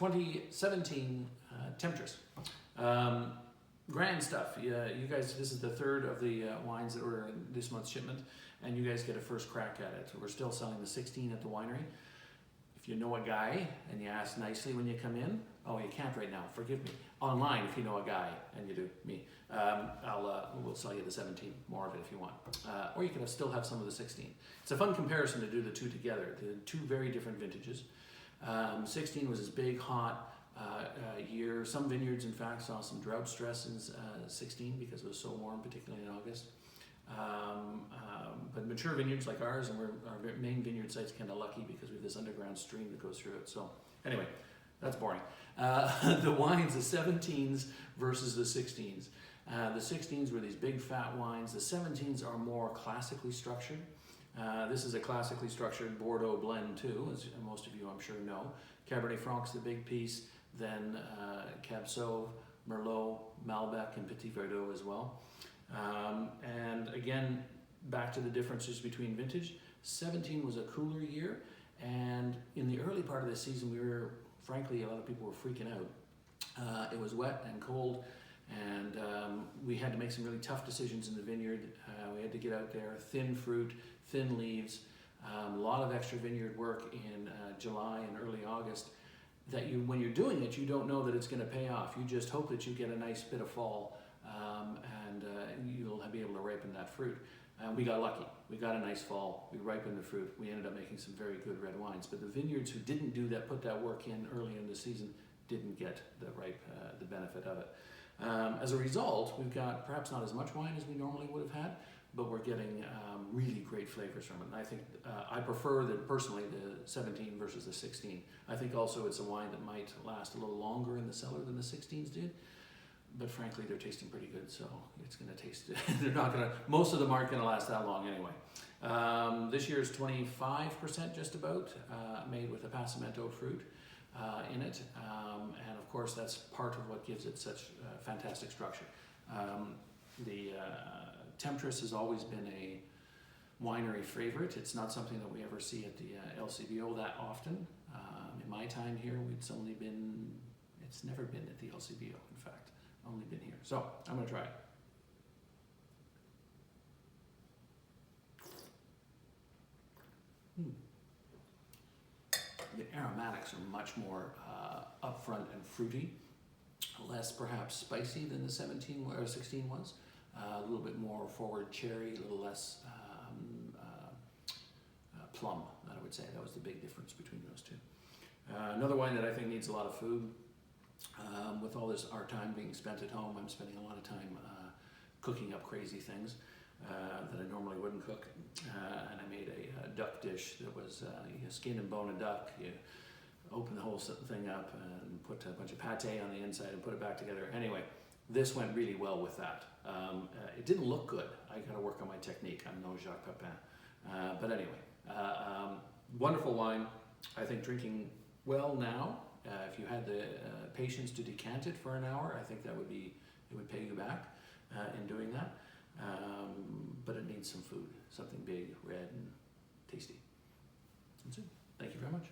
2017 Temptress. Grand stuff. Yeah, you guys, this is the third of the wines that were in this month's shipment, and you guys get a first crack at it. We're still selling the 16 at the winery. If you know a guy and you ask nicely when you come in, oh, you can't right now, forgive me. Online, if you know a guy, and you do, me, we'll sell you the 17, more of it if you want. Or you can still have some of the 16. It's a fun comparison to do the two together. The two very different vintages. 16 was this big, hot year. Some vineyards, in fact, saw some drought stress in 16 because it was so warm, particularly in August. But mature vineyards like ours, and our main vineyard site's kind of lucky because we have this underground stream that goes through it. So anyway, that's boring. The wines, the 17s versus the 16s. The 16s were these big fat wines. The 17s are more classically structured. This is a classically structured Bordeaux blend too, as most of you I'm sure know. Cabernet Franc's the big piece, then Cab Sauv, Merlot, Malbec, and Petit Verdot as well. And again, back to the differences between vintage. 17 was a cooler year, and in the early part of the season, frankly, a lot of people were freaking out. It was wet and cold, and we had to make some really tough decisions in the vineyard. We had to get out there, thin fruit, thin leaves, a lot of extra vineyard work in July and early August. That when you're doing it, you don't know that it's going to pay off. You just hope that you get a nice bit of fall, and you'll be able to ripen that fruit. We got lucky. We got a nice fall. We ripened the fruit. We ended up making some very good red wines. But the vineyards who didn't do that, put that work in early in the season, didn't get the benefit of it. As a result, we've got perhaps not as much wine as we normally would have had, but we're getting really great flavors from it. And I think I prefer personally the 17 versus the 16. I think also it's a wine that might last a little longer in the cellar than the 16s did. But frankly, they're tasting pretty good, so it's going to taste. Most of them aren't going to last that long anyway. This year's 25% just about, made with a passamento fruit in it, and of course that's part of what gives it such fantastic structure. The Temptress has always been a winery favorite. It's not something that we ever see at the LCBO that often. In my time here, it's never been at the LCBO, in fact. Only been here. So I'm going to try it. The aromatics are much more upfront and fruity, less perhaps spicy than the 17 or 16 was. A little bit more forward cherry, a little less plum, I would say. That was the big difference between those two. Another wine that I think needs a lot of food. With all our time being spent at home, I'm spending a lot of time cooking up crazy things that I normally wouldn't cook. And I made a duck dish that was you skin and bone a duck. You open the whole thing up and put a bunch of pate on the inside and put it back together. Anyway, this went really well with that. It didn't look good. I got to work on my technique. I'm no Jacques Pepin. But anyway, wonderful wine. I think drinking well now. If you had the patience to decant it for an hour, I think it would pay you back in doing that. But it needs some food, something big, red, and tasty. That's it. Thank you very much.